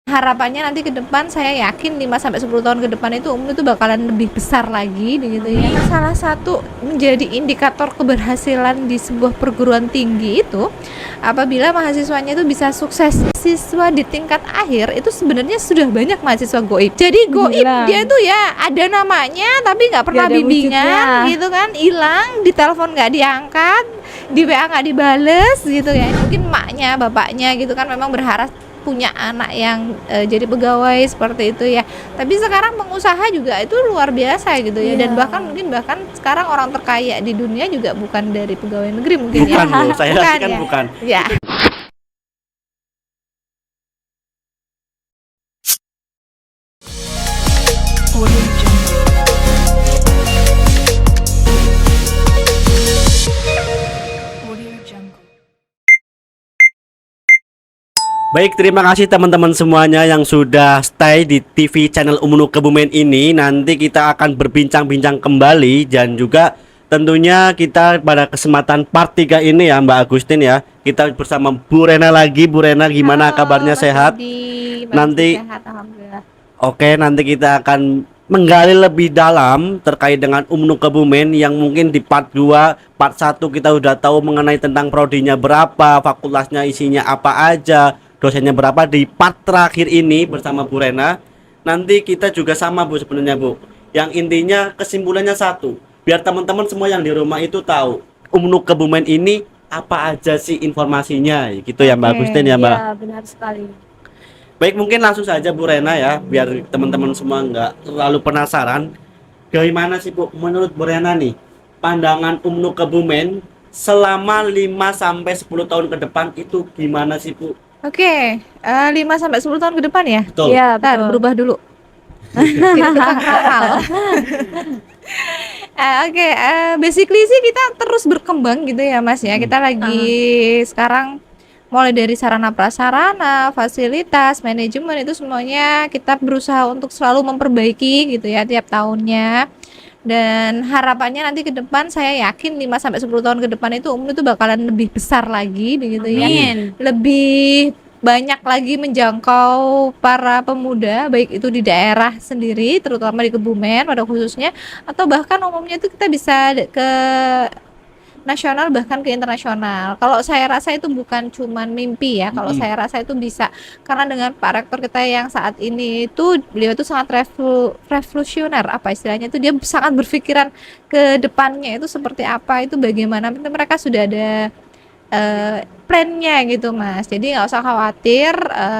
Harapannya nanti ke depan saya yakin 5 sampai 10 tahun ke depan itu UMNO itu bakalan lebih besar lagi begitu ya. Karena salah satu menjadi indikator keberhasilan di sebuah perguruan tinggi itu apabila mahasiswanya itu bisa sukses. Siswa di tingkat akhir itu sebenarnya sudah banyak mahasiswa goib. Jadi goib dia tuh ya ada namanya tapi nggak pernah bimbingan gitu kan, hilang, ditelepon nggak diangkat, di WA nggak dibales gitu ya. Mungkin emaknya, bapaknya gitu kan memang berharap punya anak yang jadi pegawai seperti itu ya. Tapi sekarang pengusaha juga itu luar biasa gitu ya. Dan bahkan sekarang orang terkaya di dunia juga bukan dari pegawai negeri mungkin bukan, ya. Bu, saya bukan, kan ya? bukan. Ya. Baik, terima kasih teman-teman semuanya yang sudah stay di TV channel UMNO Kebumen ini. Nanti kita akan berbincang-bincang kembali dan juga tentunya kita pada kesempatan part 3 ini ya Mbak Agustin ya. Kita bersama Bu Rena lagi. Bu Rena gimana kabarnya, Mas sehat? Dodi, Nanti sehat, alhamdulillah. Oke, nanti kita akan menggali lebih dalam terkait dengan UMNO Kebumen yang mungkin di part 2, part 1 kita udah tahu mengenai tentang prodinya berapa, fakultasnya isinya apa aja, dosennya berapa. Di part terakhir ini bersama Bu Rena, nanti kita juga sama Bu sebenarnya Bu. Yang intinya kesimpulannya satu, biar teman-teman semua yang di rumah itu tahu UMNO Kebumen ini apa aja sih informasinya, gitu ya Mbak Agustin ya Mbak. Iya, benar sekali. Baik, mungkin langsung saja Bu Rena ya, biar teman-teman semua nggak terlalu penasaran. Gimana sih Bu, menurut Bu Rena nih, pandangan UMNO Kebumen selama 5 sampai 10 tahun ke depan itu gimana sih Bu? Oke, 5 sampai 10 tahun ke depan ya? Betul. Iya, Bentar, betul. berubah dulu. Jadi tukang ramal. Oke, basically sih kita terus berkembang gitu ya Mas ya. Kita lagi sekarang mulai dari sarana prasarana, fasilitas, manajemen itu semuanya kita berusaha untuk selalu memperbaiki gitu ya tiap tahunnya. Dan harapannya nanti ke depan saya yakin 5 sampai 10 tahun ke depan itu UMNO itu bakalan lebih besar lagi begitu ya. Amin. Lebih banyak lagi menjangkau para pemuda baik itu di daerah sendiri terutama di Kebumen pada khususnya atau bahkan umumnya itu kita bisa ke nasional bahkan ke internasional. Kalau saya rasa itu bukan cuman mimpi ya. Kalau saya rasa itu bisa karena dengan Pak Rektor kita yang saat ini itu beliau itu sangat revolusioner apa istilahnya itu dia sangat berpikiran ke depannya itu seperti apa itu bagaimana itu mereka sudah ada plannya gitu Mas. Jadi nggak usah khawatir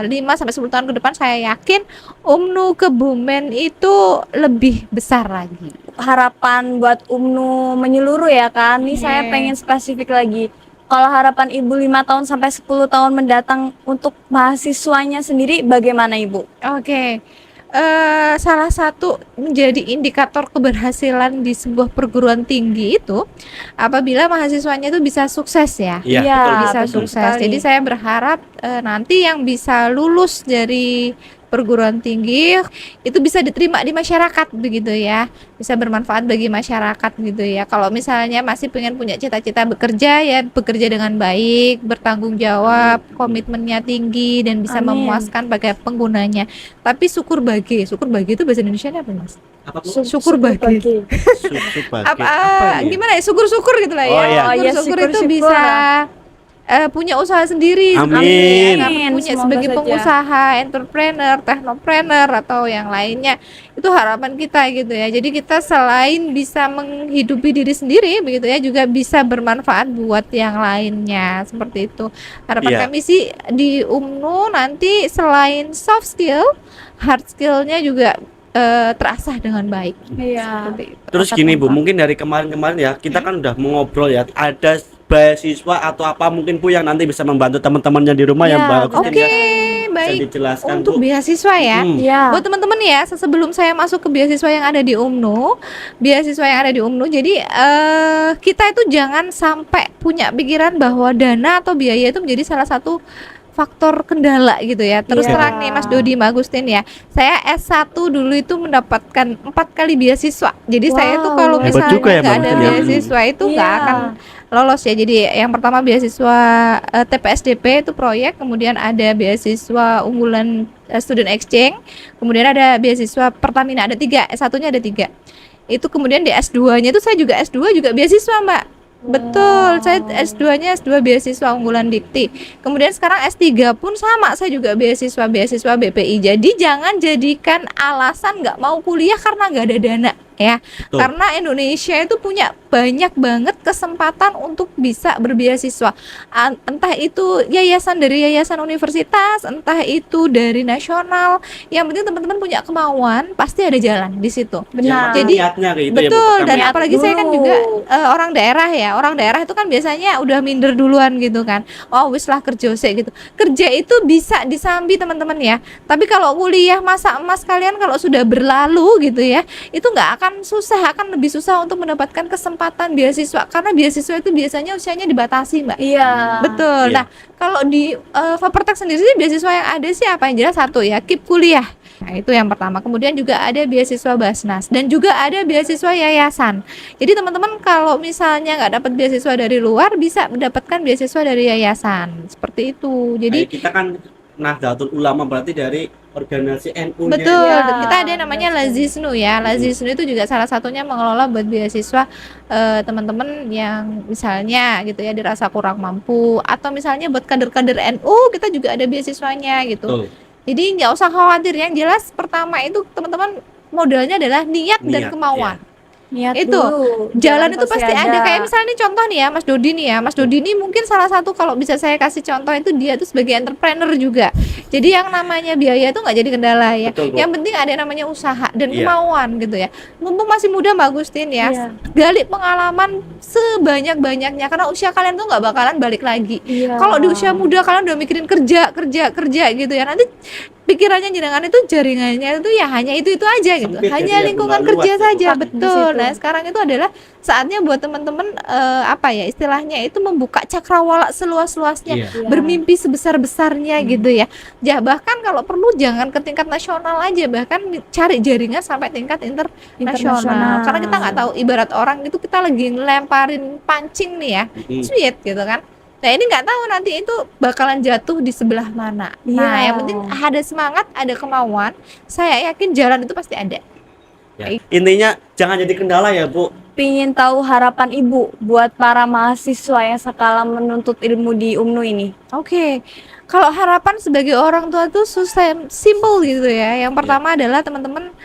5 sampai 10 tahun ke depan saya yakin UMNO Kebumen itu lebih besar lagi. Harapan buat UMNO menyeluruh ya kan. Nih saya pengen spesifik lagi. Kalau harapan Ibu 5 tahun sampai 10 tahun mendatang untuk mahasiswanya sendiri bagaimana Ibu? Oke. Salah satu menjadi indikator keberhasilan di sebuah perguruan tinggi itu apabila mahasiswanya itu bisa sukses ya. Iya, Iya, betul. Bisa betul sukses. sekali. Jadi saya berharap nanti yang bisa lulus dari perguruan tinggi itu bisa diterima di masyarakat begitu ya, bisa bermanfaat bagi masyarakat gitu ya. Kalau misalnya masih pengen punya cita-cita bekerja ya bekerja dengan baik, bertanggung jawab, komitmennya tinggi dan bisa Amin. memuaskan bagi penggunanya. Tapi syukur bagi itu bahasa Indonesia apa Mas? Apa Bu? Syukur bagi. Apa ini? Gimana ya syukur gitu lah ya. Oh, iya. Oh, iya, Syukur itu syukur-syukur. bisa punya usaha sendiri Amin. karena punya Semoga sebagai saja. pengusaha, entrepreneur, teknopreneur atau yang lainnya itu harapan kita gitu ya. Jadi kita selain bisa menghidupi diri sendiri begitu ya juga bisa bermanfaat buat yang lainnya seperti itu. Harapan Iya. kami sih di UMNO nanti selain soft skill, hard skillnya juga terasah dengan baik. Iya. Seperti itu. Terus gini Bu, mungkin dari kemarin-kemarin ya kita kan udah mengobrol ya, ada beasiswa atau apa mungkin Bu yang nanti bisa membantu teman-temannya di rumah ya Iya, Mbak Agustin Oke, ya. Bisa baik. dijelaskan Untuk Bu. beasiswa ya. Iya. Buat teman-teman ya, sebelum saya masuk ke beasiswa yang ada di UMNO, jadi kita itu jangan sampai punya pikiran bahwa dana atau biaya itu menjadi salah satu faktor kendala gitu ya. Terus Iya. terang nih Mas Dodi, Mbak Agustin ya. Saya S1 dulu itu mendapatkan 4 kali beasiswa. Jadi saya tuh Wow, kalau hebat misalnya juga ya, nggak Mbak ada Agustin ya. beasiswa itu nggak Iya. akan lolos ya. Jadi yang pertama beasiswa TPSDP itu proyek, kemudian ada beasiswa unggulan student exchange, kemudian ada beasiswa Pertamina, ada 3, S1-nya ada 3. Itu kemudian di S2-nya itu saya juga S2 juga beasiswa, Mbak. Betul, saya S2-nya S2 beasiswa unggulan Dikti. Kemudian sekarang S3 pun sama, saya juga beasiswa BPI. Jadi jangan jadikan alasan nggak mau kuliah karena nggak ada dana ya. Betul. Karena Indonesia itu punya banyak banget kesempatan untuk bisa berbeasiswa. Entah itu yayasan dari yayasan universitas, entah itu dari nasional. Yang penting teman-teman punya kemauan, pasti ada jalan di situ. Benar. Jadi niatnya kayak gitu ya, Bu, betul, pertama dan ya. apalagi saya kan Dulu. juga orang daerah ya. Orang daerah itu kan biasanya udah minder duluan gitu kan. Oh, wis lah kerja sih gitu. Kerja itu bisa disambi teman-teman ya. Tapi kalau kuliah masa emas kalian kalau sudah berlalu gitu ya, itu nggak akan susah, akan lebih susah untuk mendapatkan kesempatan beasiswa karena beasiswa itu biasanya usianya dibatasi, Mbak. Iya. Betul. Iya. Nah, kalau di Fapertek sendiri sih beasiswa yang ada sih apa yang jelas satu ya, KIP kuliah. Nah, itu yang pertama. Kemudian juga ada beasiswa Basnas dan juga ada beasiswa yayasan. Jadi teman-teman kalau misalnya nggak dapat beasiswa dari luar bisa mendapatkan beasiswa dari yayasan. Seperti itu. Jadi Kayak kita kan Nahdlatul Ulama, berarti dari organisasi NU-nya. betul, Ya, kita ada namanya betul. Lazisnu ya. Lazisnu itu juga salah satunya mengelola buat beasiswa teman-teman yang misalnya gitu ya dirasa kurang mampu atau misalnya buat kader-kader NU kita juga ada beasiswanya gitu. Betul. Jadi nggak usah khawatir, yang jelas pertama itu teman-teman modalnya adalah niat dan Niat, kemauan. Niat Itu, dulu. Jalan itu pasti ada. Kayak misalnya nih contoh nih ya Mas Dodi nih ya. Mas Dodi ini mungkin salah satu kalau bisa saya kasih contoh itu dia tuh sebagai entrepreneur juga. Jadi yang namanya biaya itu nggak jadi kendala ya. Betul, Bu. Yang penting ada yang namanya usaha dan Iya. kemauan gitu ya. Mumpung masih muda Mbak Agustin ya. Iya. Gali pengalaman sebanyak-banyaknya karena usia kalian tuh nggak bakalan balik lagi. Iya. Kalau di usia muda kalian udah mikirin kerja gitu ya. Nanti pikirannya jenengan itu jaringannya itu ya hanya itu aja gitu. Sempit Hanya jadi ya, lingkungan nggak kerja luas saja, gitu. Di betul. situ. Nah, sekarang itu adalah saatnya buat teman-teman apa ya istilahnya itu membuka cakrawala seluas-luasnya, Iya. Iya. bermimpi sebesar-besarnya gitu ya. Bahkan kalau perlu jangan ke tingkat nasional aja, bahkan cari jaringan sampai tingkat internasional. Karena kita nggak tahu, ibarat orang itu kita lagi ngelemparin pancing nih ya, sweet gitu kan. Nah ini nggak tahu nanti itu bakalan jatuh di sebelah mana. Nah Iya. yang penting ada semangat, ada kemauan. Saya yakin jalan itu pasti ada. Ya. Intinya jangan jadi kendala ya, Bu. Pingin tahu harapan Ibu buat para mahasiswa yang sekala menuntut ilmu di UMNU ini. Oke, kalau harapan sebagai orang tua tuh susah, simple gitu ya. Yang pertama adalah teman-teman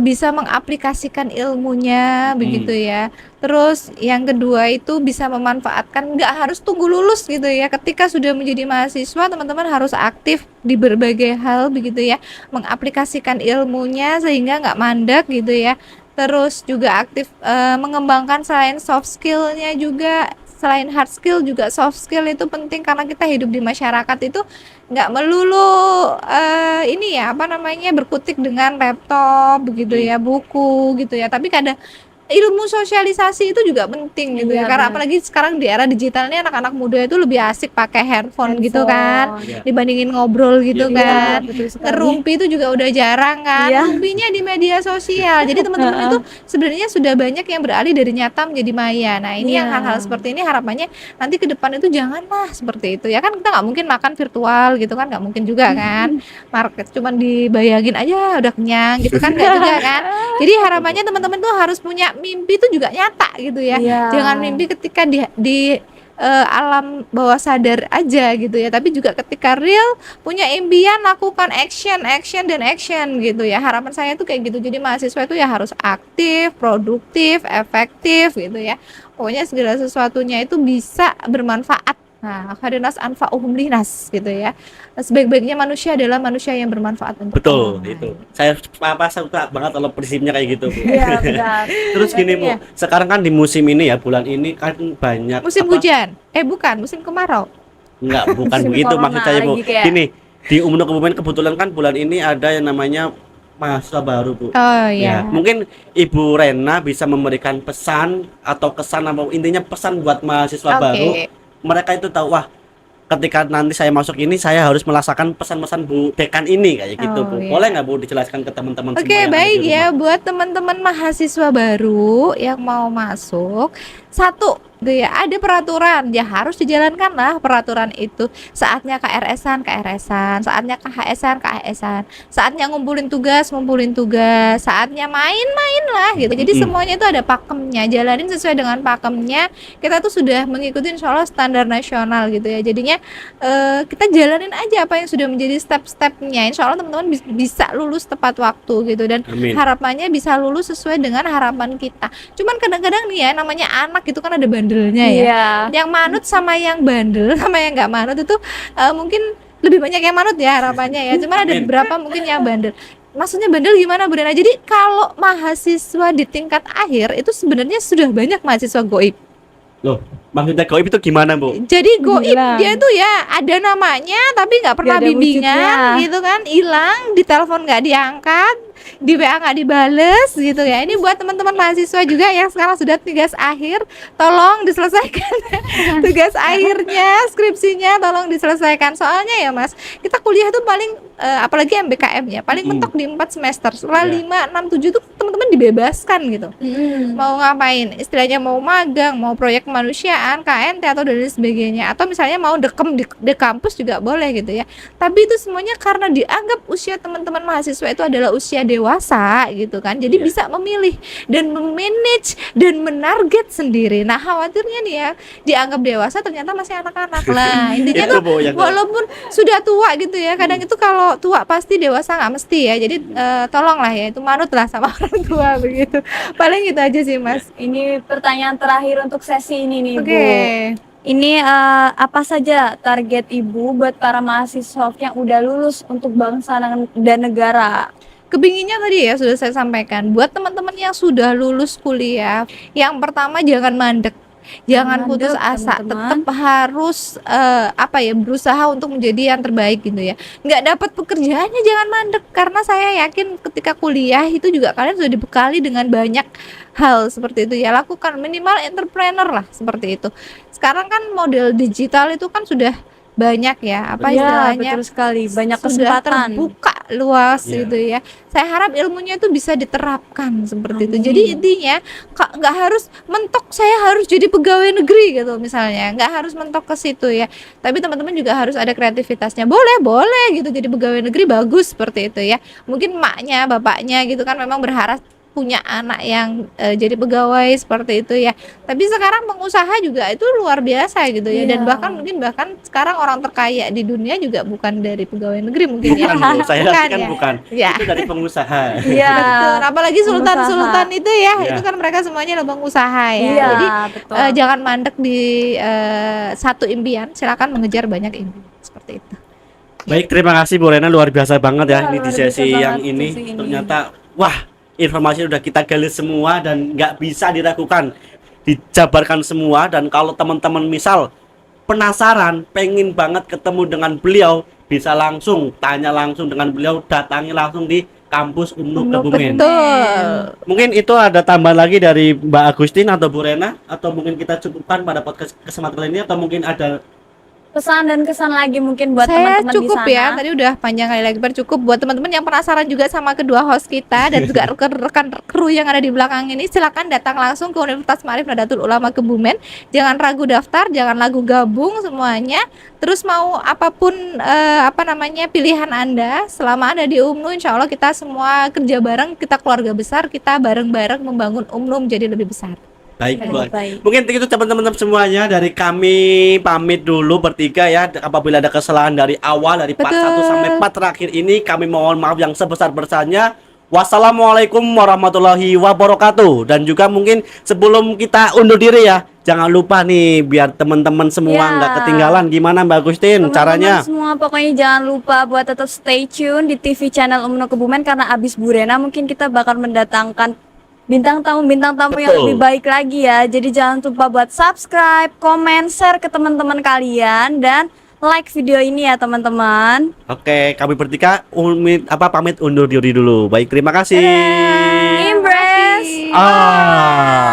bisa mengaplikasikan ilmunya begitu ya. Terus yang kedua itu bisa memanfaatkan, nggak harus tunggu lulus gitu ya. Ketika sudah menjadi mahasiswa teman-teman harus aktif di berbagai hal begitu ya, mengaplikasikan ilmunya sehingga nggak mandek gitu ya. Terus juga aktif mengembangkan selain soft skillnya juga, selain hard skill juga soft skill itu penting karena kita hidup di masyarakat itu nggak melulu ini ya apa namanya berkutik dengan laptop begitu ya, buku gitu ya, tapi kadang ilmu sosialisasi itu juga penting gitu ya. Iya, Karena benar. apalagi sekarang di era digital ini anak-anak muda itu lebih asik pakai handphone gitu kan Iya. dibandingin ngobrol gitu Iya, kan. betul sekali. Ngerumpi itu juga udah jarang kan. Iya. Rumpinya di media sosial. Jadi teman-teman itu sebenarnya sudah banyak yang beralih dari nyata menjadi maya. Nah, ini yang Iya. hal-hal seperti ini harapannya nanti ke depan itu janganlah seperti itu. Ya kan kita nggak mungkin makan virtual gitu kan, nggak mungkin juga kan. Market cuman dibayangin aja udah kenyang gitu kan, nggak juga kan. Jadi harapannya teman-teman tuh harus punya mimpi itu juga nyata gitu ya. Iya. Jangan mimpi ketika di alam bawah sadar aja gitu ya, tapi juga ketika real punya impian lakukan action gitu ya. Harapan saya tuh kayak gitu. Jadi mahasiswa itu ya harus aktif, produktif, efektif gitu ya. Pokoknya segala sesuatunya itu bisa bermanfaat. Nah, khairunas anfa'uhum linnas gitu ya. Sebaik-baiknya manusia adalah manusia yang bermanfaat untuk Betul, orang lain. itu. Saya suka banget kalau prinsipnya kayak gitu, Bu. Iya, benar. Terus gini, Bu. Iya. Sekarang kan di musim ini ya, bulan ini kan banyak Musim hujan. Bukan, musim kemarau. Enggak, bukan Musim begitu corona maksud saya, Bu. lagi kayak- Gini, di UMNU Kebumen kebetulan kan bulan ini ada yang namanya mahasiswa baru, Bu. Oh Ya, ya. mungkin Ibu Rena bisa memberikan pesan atau kesan atau intinya pesan buat mahasiswa baru. Mereka itu tahu, wah, ketika nanti saya masuk ini saya harus merasakan pesan-pesan Bu Dekan ini kayak gitu, Oh, Bu. iya. Boleh nggak, Bu, dijelaskan ke teman-teman Oke, semua yang ada baik di ya rumah? buat teman-teman mahasiswa baru yang mau masuk. Satu, gitu ya, ada peraturan ya harus dijalankan lah peraturan itu. Saatnya KRS-an, saatnya KHS-an, saatnya ngumpulin tugas, saatnya main lah gitu. Jadi semuanya itu ada pakemnya, jalanin sesuai dengan pakemnya. Kita tuh sudah mengikuti insya Allah standar nasional gitu ya. Jadinya kita jalanin aja apa yang sudah menjadi step-stepnya. Insya Allah teman-teman bisa lulus tepat waktu gitu, dan Amin. harapannya bisa lulus sesuai dengan harapan kita. Cuman kadang-kadang nih ya, namanya anak itu kan ada bandelnya ya. Iya. Yang manut sama yang bandel sama yang nggak manut itu mungkin lebih banyak yang manut ya harapannya ya. Cuman ada Amin. beberapa mungkin yang bandel. Maksudnya bandel gimana Bu Rena? Jadi kalau mahasiswa di tingkat akhir itu sebenarnya sudah banyak mahasiswa goib. Loh, maksudnya goib itu gimana, Bu? Jadi goib Hilang. dia tuh ya ada namanya tapi nggak pernah Nggak ada bimbingan wujudnya. gitu kan, hilang, di telepon nggak diangkat, di WA nggak dibales gitu ya. Ini buat teman-teman mahasiswa juga yang sekarang sudah tugas akhir, tolong diselesaikan tugas akhirnya, skripsinya tolong diselesaikan. Soalnya ya Mas, kita kuliah tuh paling apalagi MBKM ya, paling mentok di 4 semester. Setelah Iya. 5, 6, 7 tuh teman-teman dibebaskan gitu. Mm. Mau ngapain, istilahnya mau magang, mau proyek kemanusiaan, KNT atau dan lain sebagainya, atau misalnya mau dekem di kampus juga boleh gitu ya. Tapi itu semuanya karena dianggap usia teman-teman mahasiswa itu adalah usia dewasa gitu kan, jadi Iya. bisa memilih dan memanage dan menarget sendiri. Nah khawatirnya nih ya, dianggap dewasa ternyata masih anak-anak lah. Intinya Itu, tuh Bu, yang walaupun sudah tua gitu ya, kadang itu kalau tua pasti dewasa nggak mesti ya. Jadi tolonglah ya, itu manut lah sama orang tua begitu. Paling gitu aja sih Mas. Ini pertanyaan terakhir untuk sesi ini nih, Oke. Bu. Ini apa saja target Ibu buat para mahasiswa yang udah lulus untuk bangsa dan negara? Kepinginnya tadi ya sudah saya sampaikan, buat teman-teman yang sudah lulus kuliah, yang pertama jangan mandek, jangan Mandek, putus asa, teman-teman. tetap harus berusaha untuk menjadi yang terbaik gitu ya. Nggak dapat pekerjaannya jangan mandek, karena saya yakin ketika kuliah itu juga kalian sudah dibekali dengan banyak hal seperti itu ya. Lakukan minimal entrepreneur lah seperti itu. Sekarang kan model digital itu kan sudah banyak ya, apa Iya, istilahnya, betul sekali. Banyak sudah kesempatan. terbuka luas Iya. gitu ya. Saya harap ilmunya itu bisa diterapkan seperti itu. Amin. Jadi intinya nggak harus mentok saya harus jadi pegawai negeri gitu misalnya, nggak harus mentok ke situ ya. Tapi teman-teman juga harus ada kreativitasnya. Boleh gitu jadi pegawai negeri, bagus seperti itu ya. Mungkin emaknya, bapaknya gitu kan memang berharap punya anak yang jadi pegawai seperti itu ya. Tapi sekarang pengusaha juga itu luar biasa gitu ya. Dan Iya. bahkan sekarang orang terkaya di dunia juga bukan dari pegawai negeri mungkin ya. Bukan, Bu. Saya Bukan rasa kan ya? bukan. Ya. Itu dari pengusaha. Iya. Betul. Apalagi sultan-sultan itu ya, Iya. itu kan mereka semuanya adalah pengusaha ya. Iya, Jadi betul. jangan mandek di satu impian, silakan mengejar banyak impian seperti itu. Baik, terima kasih Bu Rena, luar biasa banget ya Iya, ini di luar biasa sesi yang banget ini. sesi ini. Ternyata wah, informasi udah kita gali semua dan nggak bisa diragukan, dijabarkan semua. Dan kalau teman-teman misal penasaran, pengen banget ketemu dengan beliau, bisa langsung tanya langsung dengan beliau, datangi langsung di kampus UMNU Kebumen. Betul. Mungkin itu ada tambahan lagi dari Mbak Agustin atau Bu Rena, atau mungkin kita cukupkan pada podcast kesempatan ini, atau mungkin ada Pesan dan kesan lagi mungkin buat Saya teman-teman cukup di sana. ya, tadi udah panjang kali lagi cukup. Buat teman-teman yang penasaran juga sama kedua host kita dan juga rekan kru yang ada di belakang ini, silakan datang langsung ke Universitas Ma'arif Nahdlatul Ulama Kebumen. Jangan ragu daftar, jangan ragu gabung semuanya. Terus mau apapun pilihan Anda, selama ada di UMNU, insya Allah kita semua kerja bareng, kita keluarga besar, kita bareng-bareng membangun UMNU menjadi lebih besar. baik, Bu. Baik. Mungkin itu teman-teman semuanya, dari kami pamit dulu bertiga ya. Apabila ada kesalahan dari awal, dari part Betul. 1 sampai part terakhir ini, kami mohon maaf yang sebesar-besarnya. Wassalamualaikum warahmatullahi wabarakatuh. Dan juga mungkin sebelum kita undur diri ya, jangan lupa nih biar teman-teman semua Ya. nggak ketinggalan. Gimana Mbak Agustin Teman-teman caranya? semua pokoknya jangan lupa buat tetap stay tune di TV channel UMNU Kebumen, karena abis Bu Rena mungkin kita bakal mendatangkan bintang tamu yang Betul. lebih baik lagi ya. Jadi jangan lupa buat subscribe, komen, share ke teman-teman kalian, dan like video ini ya teman-teman. Oke, kami bertiga pamit undur diri dulu. Baik, terima kasih. Impress. Terima kasih. Ah.